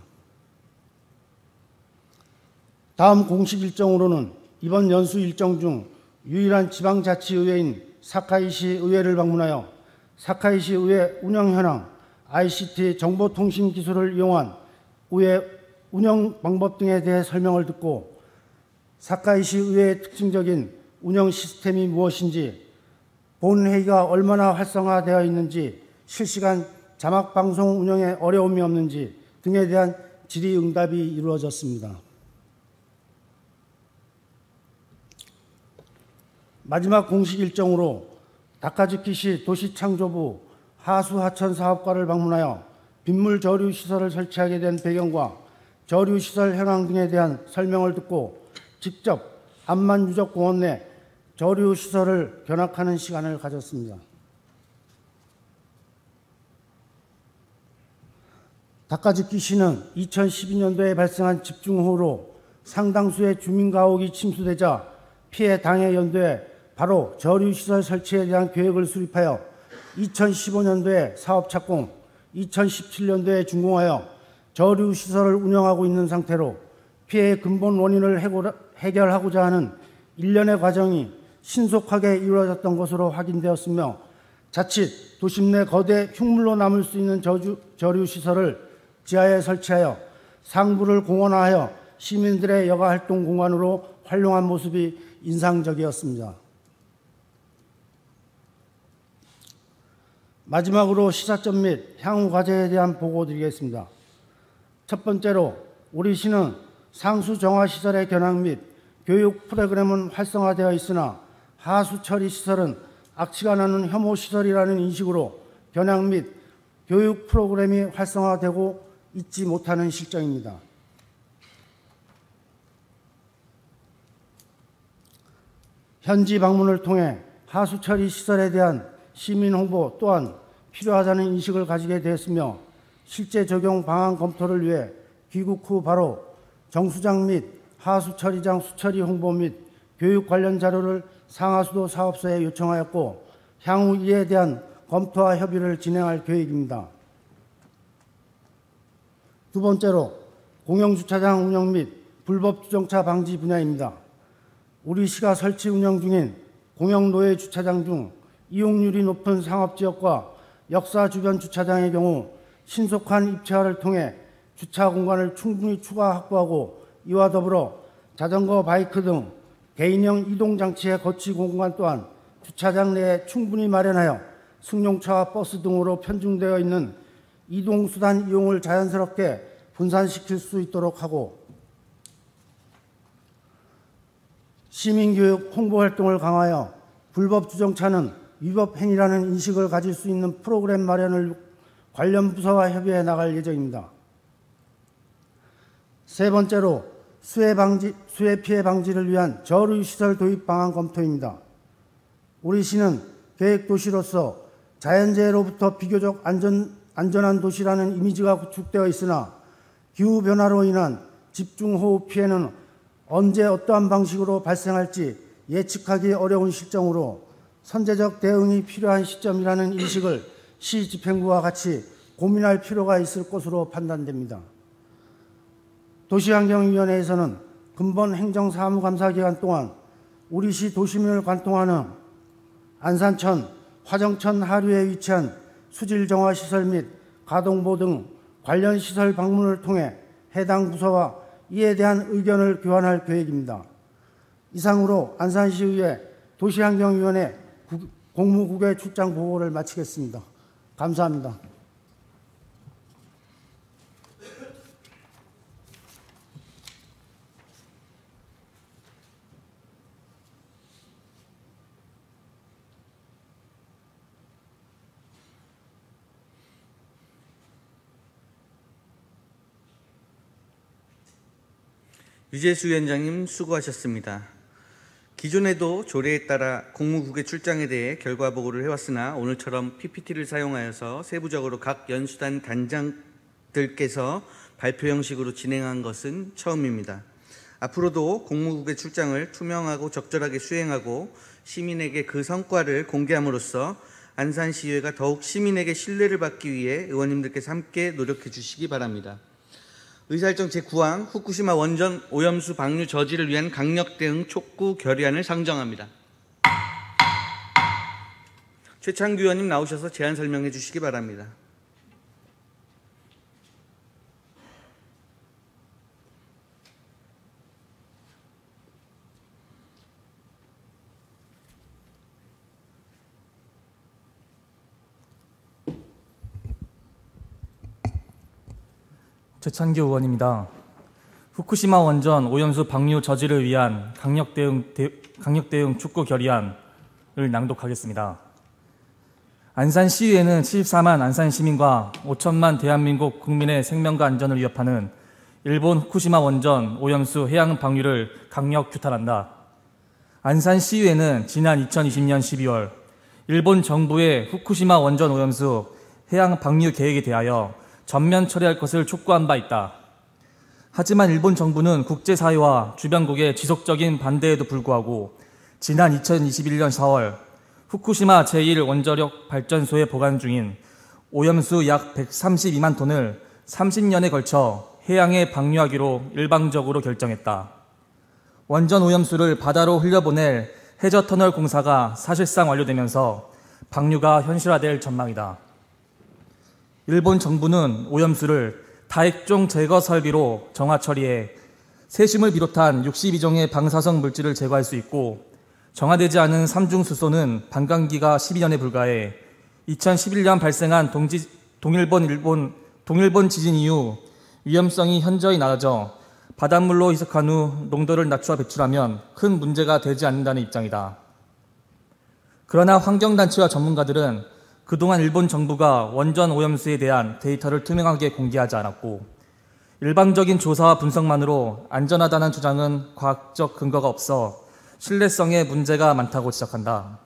다음 공식 일정으로는 이번 연수 일정 중 유일한 지방자치의회인 사카이시 의회를 방문하여 사카이시 의회 운영 현황, ICT 정보통신 기술을 이용한 의회 운영 방법 등에 대해 설명을 듣고 사카이시 의회의 특징적인 운영 시스템이 무엇인지, 본회의가 얼마나 활성화되어 있는지, 실시간 자막방송 운영에 어려움이 없는지 등에 대한 질의응답이 이루어졌습니다. 마지막 공식 일정으로 다카즈키시 도시창조부 하수하천 사업과를 방문하여 빗물 저류 시설을 설치하게 된 배경과 저류 시설 현황 등에 대한 설명을 듣고 직접 암만 유적공원 내 저류 시설을 견학하는 시간을 가졌습니다. 닦아짓기 시는 2012년도에 발생한 집중호우로 상당수의 주민 가옥이 침수되자 피해 당해 연도에 바로 저류시설 설치에 대한 계획을 수립하여 2015년도에 사업 착공, 2017년도에 준공하여 저류시설을 운영하고 있는 상태로 피해의 근본 원인을 해결하고자 하는 일련의 과정이 신속하게 이루어졌던 것으로 확인되었으며 자칫 도심 내 거대 흉물로 남을 수 있는 저류시설을 지하에 설치하여 상부를 공원화하여 시민들의 여가활동 공간으로 활용한 모습이 인상적이었습니다. 마지막으로 시사점 및 향후 과제에 대한 보고 드리겠습니다. 첫 번째로 우리 시는 상수 정화시설의 견학 및 교육 프로그램은 활성화되어 있으나 하수 처리 시설은 악취가 나는 혐오시설이라는 인식으로 견학 및 교육 프로그램이 활성화되고 있지 못하는 실정입니다. 현지 방문을 통해 하수 처리 시설에 대한 시민 홍보 또한 필요하다는 인식을 가지게 되었으며 실제 적용 방안 검토를 위해 귀국 후 바로 정수장 및 하수 처리장 수처리 홍보 및 교육 관련 자료를 상하수도 사업소에 요청하였고 향후 이에 대한 검토와 협의를 진행할 계획입니다. 두 번째로 공영주차장 운영 및 불법 주정차 방지 분야입니다. 우리 시가 설치 운영 중인 공영노예 주차장 중 이용률이 높은 상업지역과 역사 주변 주차장의 경우 신속한 입찰을 통해 주차 공간을 충분히 추가 확보하고 이와 더불어 자전거, 바이크 등 개인형 이동장치의 거치 공간 또한 주차장 내에 충분히 마련하여 승용차와 버스 등으로 편중되어 있는 이동수단 이용을 자연스럽게 분산시킬 수 있도록 하고 시민교육 홍보활동을 강화하여 불법 주정차는 위법행위라는 인식을 가질 수 있는 프로그램 마련을 관련 부서와 협의해 나갈 예정입니다. 세 번째로 수해 피해 방지를 위한 저류시설 도입 방안 검토입니다. 우리 시는 계획도시로서 자연재해로부터 비교적 안전한 도시라는 이미지가 구축되어 있으나 기후변화로 인한 집중호우 피해는 언제 어떠한 방식으로 발생할지 예측하기 어려운 실정으로 선제적 대응이 필요한 시점이라는 인식을 시 집행부와 같이 고민할 필요가 있을 것으로 판단됩니다. 도시환경위원회에서는 근본 행정사무감사 기간 동안 우리 시 도시민을 관통하는 안산천, 화정천 하류에 위치한 수질정화시설 및 가동보 등 관련 시설 방문을 통해 해당 부서와 이에 대한 의견을 교환할 계획입니다. 이상으로 안산시의회 도시환경위원회 공무국외 출장 보고를 마치겠습니다. 감사합니다. 유재수 위원장님 수고하셨습니다. 기존에도 조례에 따라 공무국외 출장에 대해 결과 보고를 해왔으나 오늘처럼 PPT를 사용하여서 세부적으로 각 연수단 단장들께서 발표 형식으로 진행한 것은 처음입니다. 앞으로도 공무국외 출장을 투명하고 적절하게 수행하고 시민에게 그 성과를 공개함으로써 안산시의회가 더욱 시민에게 신뢰를 받기 위해 의원님들께서 함께 노력해 주시기 바랍니다. 의사일정 제9항 후쿠시마 원전 오염수 방류 저지를 위한 강력 대응 촉구 결의안을 상정합니다. 최창규 의원님 나오셔서 제안 설명해 주시기 바랍니다. 최찬규 의원입니다. 후쿠시마 원전 오염수 방류 저지를 위한 강력 대응 촉구 결의안을 낭독하겠습니다. 안산시의회는 74만 안산 시민과 5천만 대한민국 국민의 생명과 안전을 위협하는 일본 후쿠시마 원전 오염수 해양 방류를 강력 규탄한다. 안산시의회는 지난 2020년 12월 일본 정부의 후쿠시마 원전 오염수 해양 방류 계획에 대하여 전면 처리할 것을 촉구한 바 있다. 하지만 일본 정부는 국제사회와 주변국의 지속적인 반대에도 불구하고 지난 2021년 4월 후쿠시마 제1원자력 발전소에 보관 중인 오염수 약 132만 톤을 30년에 걸쳐 해양에 방류하기로 일방적으로 결정했다. 원전 오염수를 바다로 흘려보낼 해저터널 공사가 사실상 완료되면서 방류가 현실화될 전망이다. 일본 정부는 오염수를 다액종 제거 설비로 정화 처리해 세슘을 비롯한 62종의 방사성 물질을 제거할 수 있고 정화되지 않은 삼중수소는 반감기가 12년에 불과해 2011년 발생한 동일본 지진 이후 위험성이 현저히 낮아져 바닷물로 희석한 후 농도를 낮춰 배출하면 큰 문제가 되지 않는다는 입장이다. 그러나 환경단체와 전문가들은 그동안 일본 정부가 원전 오염수에 대한 데이터를 투명하게 공개하지 않았고 일방적인 조사와 분석만으로 안전하다는 주장은 과학적 근거가 없어 신뢰성에 문제가 많다고 지적한다.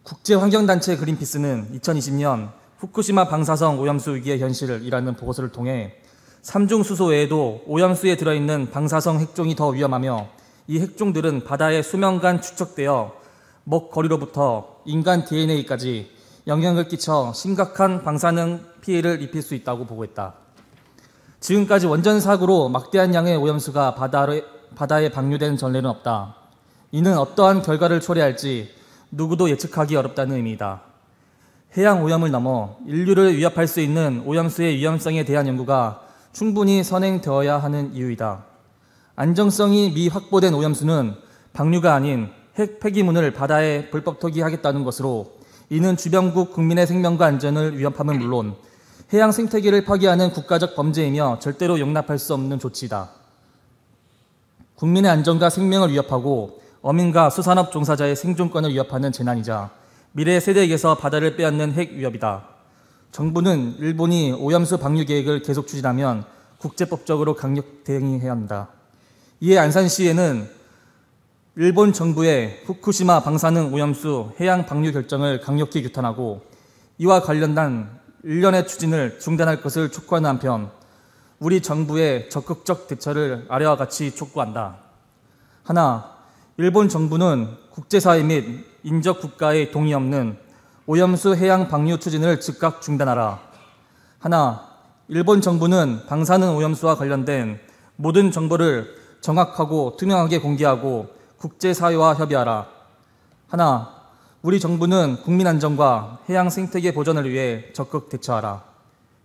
국제환경단체 그린피스는 2020년 후쿠시마 방사성 오염수 위기의 현실이라는 보고서를 통해 삼중수소 외에도 오염수에 들어있는 방사성 핵종이 더 위험하며 이 핵종들은 바다의 수명간 축적되어 먹거리로부터 인간 DNA까지 영향을 끼쳐 심각한 방사능 피해를 입힐 수 있다고 보고했다. 지금까지 원전 사고로 막대한 양의 오염수가 바다에 방류된 전례는 없다. 이는 어떠한 결과를 초래할지 누구도 예측하기 어렵다는 의미이다. 해양 오염을 넘어 인류를 위협할 수 있는 오염수의 위험성에 대한 연구가 충분히 선행되어야 하는 이유이다. 안정성이 미확보된 오염수는 방류가 아닌 핵 폐기물을 바다에 불법 투기하겠다는 것으로 이는 주변국 국민의 생명과 안전을 위협함은 물론 해양 생태계를 파괴하는 국가적 범죄이며 절대로 용납할 수 없는 조치이다. 국민의 안전과 생명을 위협하고 어민과 수산업 종사자의 생존권을 위협하는 재난이자 미래 세대에게서 바다를 빼앗는 핵 위협이다. 정부는 일본이 오염수 방류 계획을 계속 추진하면 국제법적으로 강력 대응해야 한다. 이에 안산시에는 일본 정부의 후쿠시마 방사능 오염수 해양 방류 결정을 강력히 규탄하고 이와 관련된 일련의 추진을 중단할 것을 촉구하는 한편 우리 정부의 적극적 대처를 아래와 같이 촉구한다. 하나, 일본 정부는 국제사회 및 인접 국가의 동의 없는 오염수 해양 방류 추진을 즉각 중단하라. 하나, 일본 정부는 방사능 오염수와 관련된 모든 정보를 정확하고 투명하게 공개하고 국제사회와 협의하라. 하나, 우리 정부는 국민 안전과 해양 생태계 보전을 위해 적극 대처하라.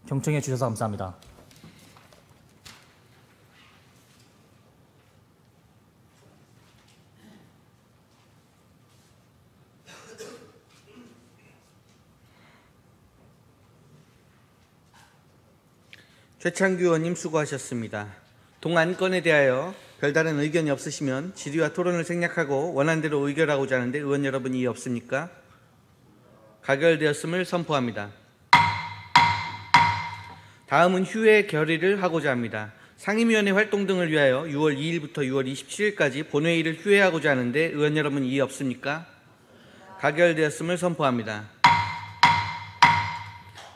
경청해 주셔서 감사합니다. 최창규 의원님 수고하셨습니다. 동안건에 대하여 별다른 의견이 없으시면 질의와 토론을 생략하고 원안대로 의결하고자 하는데 의원 여러분 이의 없습니까? 가결되었음을 선포합니다. 다음은 휴회 결의를 하고자 합니다. 상임위원회 활동 등을 위하여 6월 2일부터 6월 27일까지 본회의를 휴회하고자 하는데 의원 여러분 이의 없습니까? 가결되었음을 선포합니다.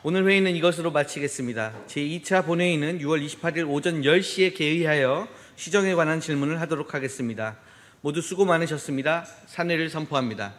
오늘 회의는 이것으로 마치겠습니다. 제2차 본회의는 6월 28일 오전 10시에 개의하여 시정에 관한 질문을 하도록 하겠습니다. 모두 수고 많으셨습니다. 산회를 선포합니다.